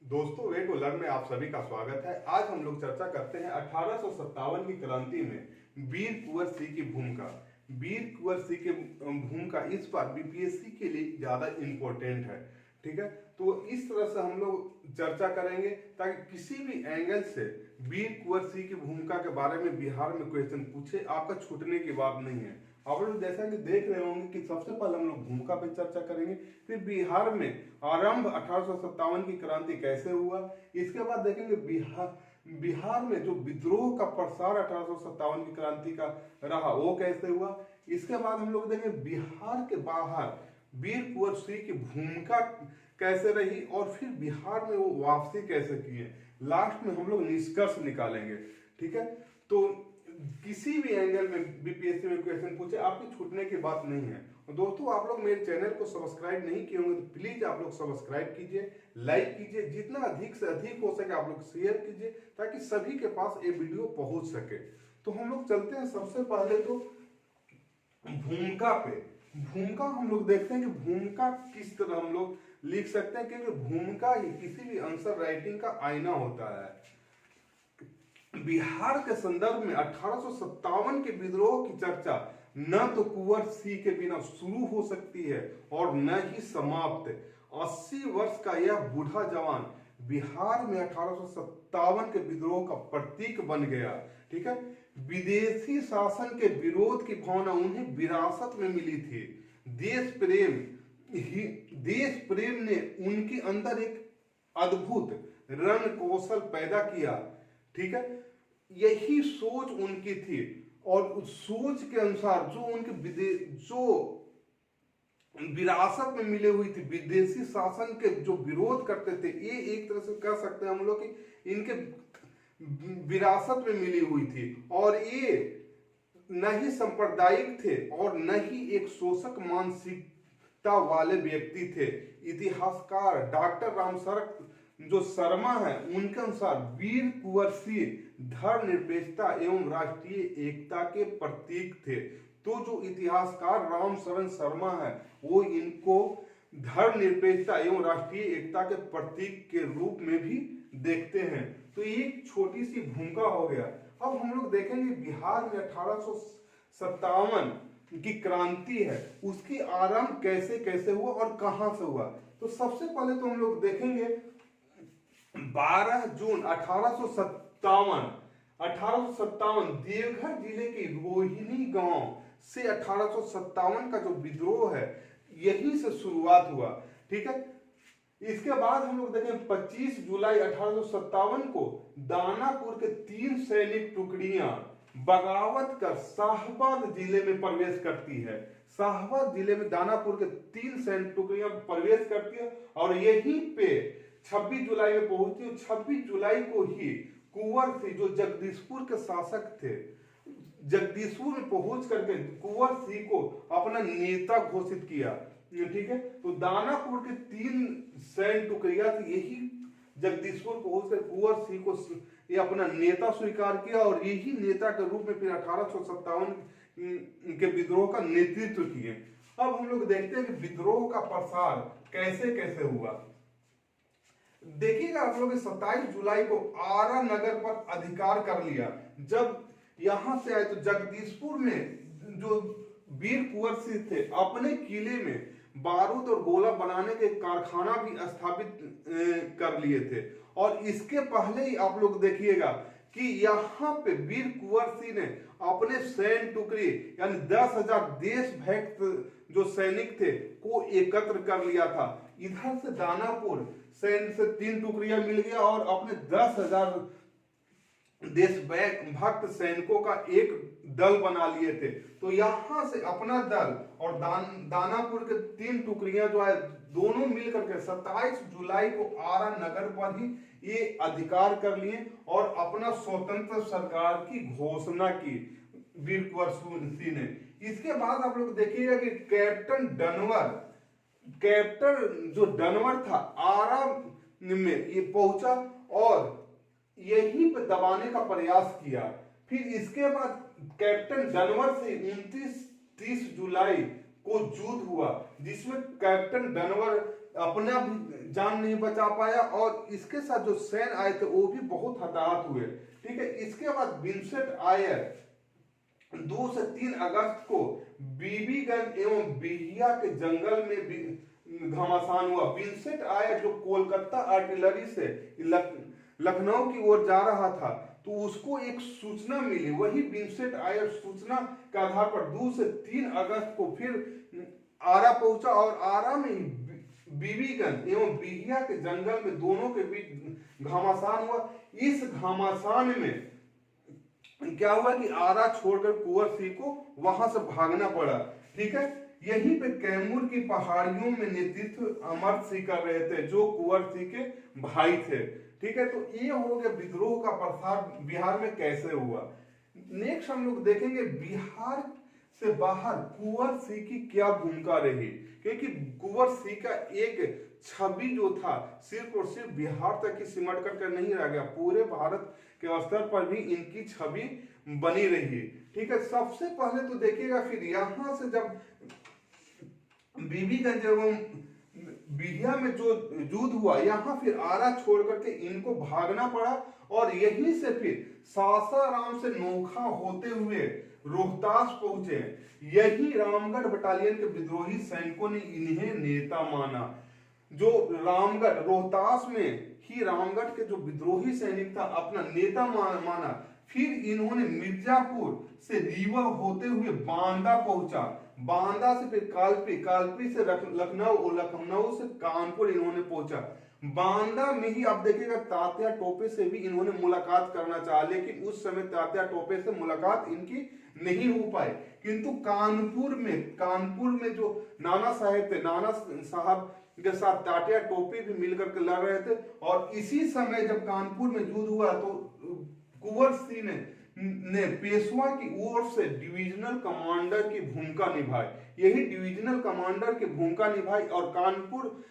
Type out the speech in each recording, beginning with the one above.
दोस्तों वेग लर्न में आप सभी का स्वागत है। आज हम लोग चर्चा करते हैं 1857 की क्रांति में वीर कुंवर सिंह की भूमिका। वीर कुंवर सिंह की भूमिका इस बार बीपीएससी के लिए ज्यादा इम्पोर्टेंट है। ठीक है, तो इस तरह से हम लोग चर्चा करेंगे ताकि किसी भी एंगल से वीर कुंवर सिंह की भूमिका के बारे में बिहार में क्वेश्चन पूछे, आपका छूटने की बात नहीं है। आप लोग जैसा कि देख रहे होंगे कि सबसे पहले हम लोग भूमिका पे चर्चा करेंगे, फिर बिहार में आरंभ 1857 की क्रांति कैसे हुआ, इसके बाद देखेंगे बिहार में जो विद्रोह का प्रसार 1857 की क्रांति का रहा वो कैसे हुआ। इसके बाद हम लोग देखेंगे बिहार के बाहर वीर कुंवर सिंह की भूमिका कैसे रही और फिर बिहार में वो वापसी कैसे किए। लास्ट में हम लोग निष्कर्ष निकालेंगे। ठीक है, तो किसी भी एंगल में बीपीएससी में क्वेश्चन पूछे, आपकी छूटने की बात नहीं है। और दोस्तों आप लोग मेरे चैनल को सब्सक्राइब नहीं किए होंगे तो प्लीज आप लोग सब्सक्राइब कीजिए, लाइक कीजिए, जितना अधिक से अधिक हो सके आप लोग शेयर कीजिए ताकि सभी के पास ये वीडियो पहुंच सके। तो हम लोग चलते हैं सबसे पहले तो भूमिका पे। भूमिका हम लोग देखते हैं कि भूमिका किस तरह हम लोग लिख सकते हैं, क्योंकि भूमिका ही किसी भी आंसर राइटिंग का आईना होता है। बिहार के संदर्भ में 1857 के विद्रोह की चर्चा न तो कुंवर सिंह के बिना शुरू हो सकती है और न ही समाप्त। 80 वर्ष का यह बूढ़ा जवान बिहार में 1857 के विद्रोह का प्रतीक बन गया। ठीक है, विदेशी शासन के विरोध की भावना उन्हें विरासत में मिली थी। देश प्रेम ने उनके अंदर एक अद्भुत रण कौशल पैदा किया। ठीक है, यही सोच उनकी थी और उस सोच के अनुसार जो विरासत में मिले हुई थी, विदेशी शासन के जो विरोध करते थे, ये एक तरह से कह सकते हैं हम लोग कि इनके विरासत में मिली हुई थी और ये न ही सांप्रदायिक थे और न ही एक शोषक मानसिकता वाले व्यक्ति थे। इतिहासकार डॉक्टर रामशरक जो शर्मा है उनके अनुसार वीर कुंवर सिंह धर्मनिरपेक्षता एवं राष्ट्रीय एकता के प्रतीक थे। तो जो इतिहासकार रामशरण शर्मा है वो इनको धर्मनिरपेक्षता एवं राष्ट्रीय एकता के प्रतीक के रूप में भी देखते हैं। तो एक छोटी सी भूमिका हो गया। अब हम लोग देखेंगे बिहार में 1857 की क्रांति है, उसकी आरंभ कैसे कैसे हुआ और कहां से हुआ। तो सबसे पहले तो हम लोग देखेंगे 12 जून 1857 देवघर जिले के रोहिणी गांव से 1857 का जो विद्रोह है यहीं से शुरुआत हुआ। ठीक है, इसके बाद हम लोग देखें 25 जुलाई 1857 को दानापुर के 3 सैनिक टुकड़ियां बगावत कर शाहबाद जिले में प्रवेश करती है। शाहबाद जिले में दानापुर के 3 सैनिक टुकड़ियां प्रवेश करती है और यहीं पे 26 जुलाई में पहुंचती है। 26 जुलाई को ही कुंवर सिंह जो जगदीशपुर के शासक थे, जगदीशपुर में पहुंच करके कुंवर सिंह को अपना नेता घोषित किया। ठीक है, तो दानापुर के 3 सैन्य टुकड़ियां थी, यही जगदीशपुर पहुंचकर कुंवर सिंह को ये अपना नेता स्वीकार किया और यही नेता के रूप में फिर 1857 के विद्रोह का नेतृत्व किए। अब हम लोग देखते हैं कि विद्रोह का प्रसार कैसे कैसे हुआ। देखिएगा आप लोग 27 जुलाई को आरा नगर पर अधिकार कर लिया। जब यहां से आए तो जगदीशपुर में जो वीर कुंवर सिंह थे अपने किले में बारूद और गोला बनाने के कारखाना भी स्थापित कर लिए थे। और इसके पहले ही आप लोग देखिएगा कि यहाँ पे वीर कुंवर सिंह ने अपने सैन्य टुकड़ी यानी 10,000 देशभक्त जो सैनिक थे को एकत्र कर लिया था। इधर से दानापुर सैन्य से 3 टुकड़ियां मिल गया और अपने 10,000 देशभक्त सैनिकों का एक दल बना लिए थे। तो यहां से अपना दल और दानापुर के 3 टुकड़ियां जो है दोनों मिलकर के 27 जुलाई को आरा नगर पर ही ये अधिकार कर लिए और अपना स्वतंत्र सरकार की घोषणा की वीर कुंवर सिंह ने। इसके बाद आप लोग देखिएगा कि कैप्टन जो डनवर था आरा में ये पहुंचा और यहीं पे दबाने का प्रयास किया। फिर इसके बाद कैप्टन डनवर से 29-30 जुलाई को युद्ध हुआ जिसमें कैप्टन डनवर अपना भी जान नहीं बचा पाया और इसके साथ जो सैन्य आए थे वो भी बहुत हताहत हुए। ठीक है, इसके बाद विंसेंट आयर 2 से 3 अगस्त को बीबीगंज एवं बिहिया के जंगल में भी घमासान हुआ। विंसेंट आयर जो कोलकाता आर्टिलरी से लखनऊ की ओर जा रहा था तो उसको एक सूचना मिली। वही विंसेंट आयर सूचना के आधार पर 2 से 3 अगस्त को फिर आरा पहुंचा और आरा में ही बीबीगंज एवं बिहिया के जंगल में दोनों के बीच घमासान हुआ। इस घमासान में क्या हुआ कि आरा छोड़कर कुंवर सिंह को वहां से भागना पड़ा। ठीक है, यहीं पे कैमूर की पहाड़ियों में नेतृत्व अमर सिंह कर रहे थे जो कुंवर सिंह के भाई थे। ठीक है, तो ये हो गया विद्रोह का प्रसार बिहार में कैसे हुआ। नेक्स्ट हम लोग देखेंगे बिहार से बाहर कुंवर सिंह की क्या भूमिका रही, क्योंकि कुंवर सिंह का एक छवि जो था सिर्फ और सिर्फ बिहार तक ही सिमट करके नहीं रह गया, पूरे भारत के स्तर पर भी इनकी छवि बनी रही। ठीक है, सबसे पहले तो देखिएगा फिर यहां से जब बीबीगंज एवं बिहिया में जो युद्ध हुआ, यहाँ फिर आरा छोड़ करके इनको भागना पड़ा और यहीं से फिर सासाराम से नोखा होते हुए रोहतास पहुंचे। यही रामगढ़ बटालियन के विद्रोही सैनिकों ने इन्हें नेता माना। जो रामगढ़ रोहतास में ही रामगढ़ के जो विद्रोही सैनिक था अपना नेता माना। फिर इन्होंने मिर्जापुर से रीवा होते हुए बांदा पहुंचा, बांदा से फिर कालपी, कालपी से लखनऊ और लखनऊ से कानपुर इन्होंने पहुंचा। बांदा में ही आप देखिएगा तात्या टोपे से भी इन्होंने मुलाकात करना चाहा, लेकिन उस समय तात्या टोपे से मुलाकात इनकी नहीं हो पाई। किंतु कानपुर में जो नाना साहेब थे, नाना साहब के साथ तात्या टोपे भी मिलकर के लड़ रहे थे। और इसी समय जब कानपुर में युद्ध हुआ तो कुंवर सिंह ने पेशवा की ओर से डिविजनल कमांडर की भूमिका निभाई। यही डिविजनल कमांडर की भूमिका निभाई और कानपुर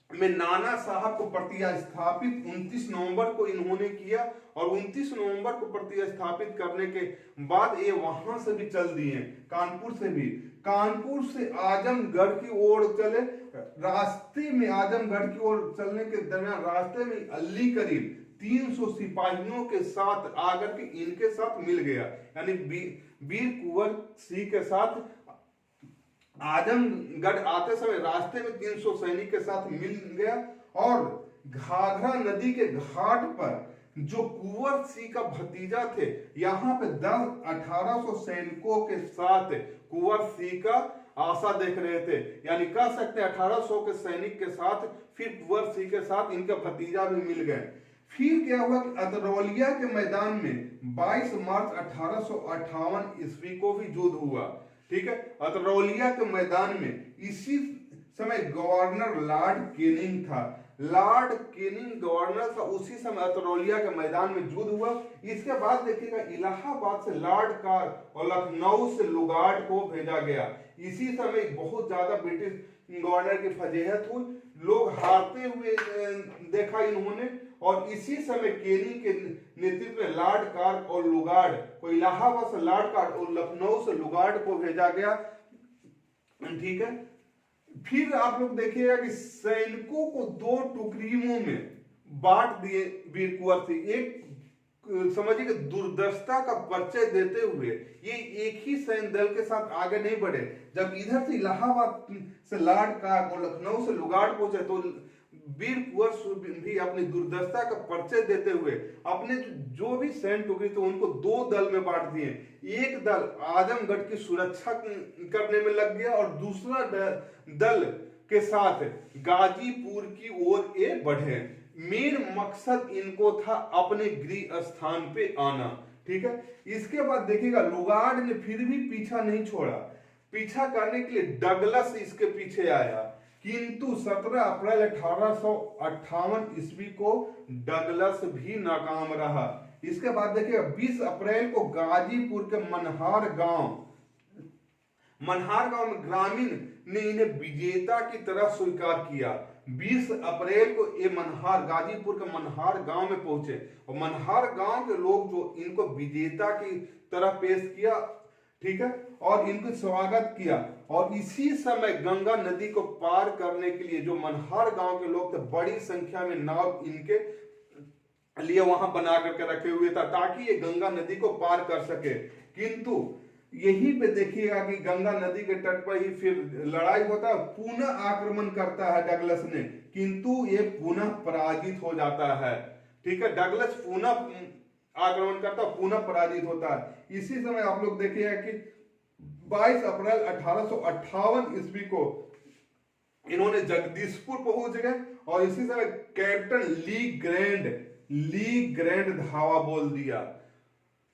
में नाना साहब को प्रतिस्थापित 29 नवंबर को इन्होंने किया। और 29 नवंबर को प्रतिस्थापित करने के बाद ये वहां से भी चल दिए, कानपुर से भी। कानपुर से आजमगढ़ की ओर चले। रास्ते में आजमगढ़ की ओर चलने के दरमियान रास्ते में अली करीब 300 सिपाहियों के साथ आकर के इनके साथ मिल गया। यानी वीर कुंवर सिंह के साथ आजमगढ़ आते समय रास्ते में 300 सैनिक के साथ मिल गया। और घाघरा नदी के घाट पर जो कुंवर सिंह का भतीजा थे, यहाँ पे 1800 सैनिकों के साथ कुंवर सिंह का आशा देख रहे थे। यानी कह सकते हैं 1800 के सैनिक के साथ फिर कुंवर सिंह के साथ इनका भतीजा भी मिल गए। फिर क्या हुआ कि अतरौलिया के मैदान में 22 मार्च 1858 ईस्वी को भी युद्ध हुआ। ठीक है, अतरौलिया के मैदान में इसी समय गवर्नर लॉर्ड केनिंग था। लॉर्ड केनिंग गवर्नर था, उसी समय अतरौलिया के मैदान में युद्ध हुआ। इसके बाद देखिएगा इलाहाबाद से लॉर्ड कार और लखनऊ से लुगार्ड को भेजा गया। इसी समय बहुत ज्यादा ब्रिटिश गवर्नर की फजेहत हुई, लोग हारते हुए देखा इन्होंने। और इसी समय केनी के नेतृत्व में लॉर्ड कार और लुगार्ड को इलाहाबाद से लॉर्ड कार और लखनऊ से लुगार्ड को भेजा गया। ठीक है, फिर आप लोग देखिएगा कि सैनिकों को 2 टुकड़ियों में बांट दिए वीर कुंवर सिंह। एक समझिए दुर्दशा का परिचय देते हुए ये एक ही सैन्य दल के साथ आगे नहीं बढ़े। जब इधर से इलाहाबाद से लॉर्ड कार और लखनऊ से लुगार्ड पहुंचे तो वीर कुंवर सिंह भी अपनी दुर्दशा का परिचय देते हुए अपने जो भी सैन्य टुकड़ी थे उनको 2 दल में बांट दिए। एक दल आजमगढ़ की सुरक्षा करने में लग गया और दूसरा दल के साथ गाजीपुर की ओर ये बढ़े। मेन मकसद इनको था अपने गृह स्थान पे आना। ठीक है, इसके बाद देखिएगा लुगार्ड ने फिर भी पीछा नहीं छोड़ा। पीछा करने के लिए डगलस इसके पीछे आया, किंतु 17 अप्रैल 1858 ईस्वी को डगलस भी नाकाम रहा। इसके बाद देखिएगा 20 अप्रैल को गाजीपुर के मनहार गांव में ग्रामीण ने इन्हें विजेता की तरह स्वीकार किया। 20 अप्रैल को ये गाजीपुर के मनहार गांव में पहुंचे और मनहार गांव के लोग जो इनको विजेता की तरह पेश किया। ठीक है, और इनको स्वागत किया। और इसी समय गंगा नदी को पार करने के लिए जो मनहार गांव के लोग थे, बड़ी संख्या में नाव इनके लिए वहां बना करके रखे हुए था ताकि ये गंगा नदी को पार कर सके। किंतु यहीं पे देखिएगा कि गंगा नदी के तट पर ही फिर लड़ाई होता है, पुनः आक्रमण करता है डगलस ने, किंतु ये पुनः पराजित हो जाता है। ठीक है, डगलस पुनः आक्रमण करता, पुनः पराजित होता है। इसी समय आप लोग देखिएगा कि 22 अप्रैल 1858 ईस्वी को इन्होंने जगदीशपुर पहुंच गए और इसी समय कैप्टन ली ग्रैंड धावा बोल दिया।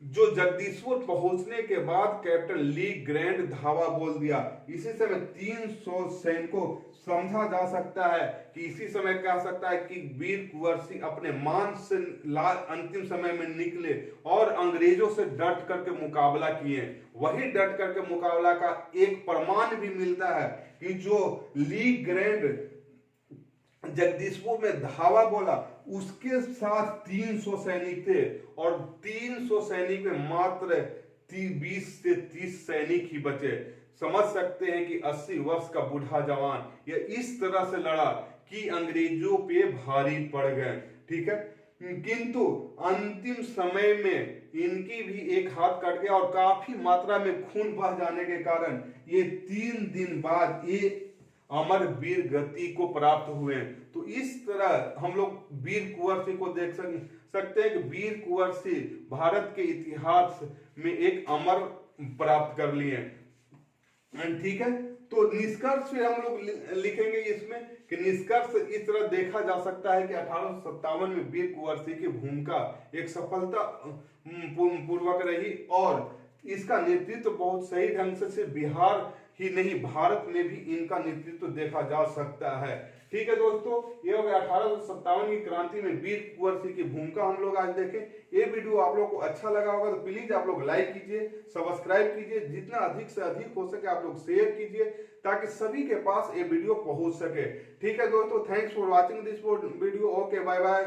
जो जगदीशपुर पहुंचने के बाद कैप्टन ली ग्रैंड धावा बोल दिया। इसी समय 300 सैनिकों, समझा जा सकता है कि इसी समय कह सकता है कि वीर कुंवर सिंह अपने मान से अंतिम समय में निकले और अंग्रेजों से डट करके मुकाबला किए। वही डट करके मुकाबला का एक प्रमाण भी मिलता है कि जो ली ग्रैंड जगदीशपुर में धावा बोला, उसके साथ 300 सैनिक थे और 300 सैनिक में मात्र 20 से 30 सैनिक ही बचे। समझ सकते हैं कि 80 वर्ष का बूढ़ा जवान ये इस तरह से लड़ा कि अंग्रेजों पे भारी पड़ गए। ठीक है, किंतु अंतिम समय में इनकी भी एक हाथ कट गया और काफी मात्रा में खून बह जाने के कारण ये 3 दिन बाद ये अमर वीर गति को प्राप्त हुए। तो इस तरह हम लोग वीर कुंवर सिंह को देख सकते हैं कि वीर कुंवर सिंह भारत के इतिहास में एक अमर प्राप्त कर लिए। ठीक है, तो निष्कर्ष फिर हम लोग लिखेंगे इसमें कि निष्कर्ष इस तरह देखा जा सकता है कि 1857 में वीर कुंवर सिंह की भूमिका एक सफलता पूर्वक रही और इसका नेतृत्व बहुत सही ढंग से सिर्फ बिहार ही नहीं, भारत में भी इनका नेतृत्व देखा जा सकता है। ठीक है दोस्तों, ये हो गया 1857 की क्रांति में वीर कुंवर सिंह की भूमिका हम लोग आज देखें। ये वीडियो आप लोग को अच्छा लगा होगा तो प्लीज आप लोग लाइक कीजिए, सब्सक्राइब कीजिए, जितना अधिक से अधिक हो सके आप लोग शेयर कीजिए ताकि सभी के पास ये वीडियो पहुंच सके। ठीक है दोस्तों, thanks for watching this video. Okay, bye bye.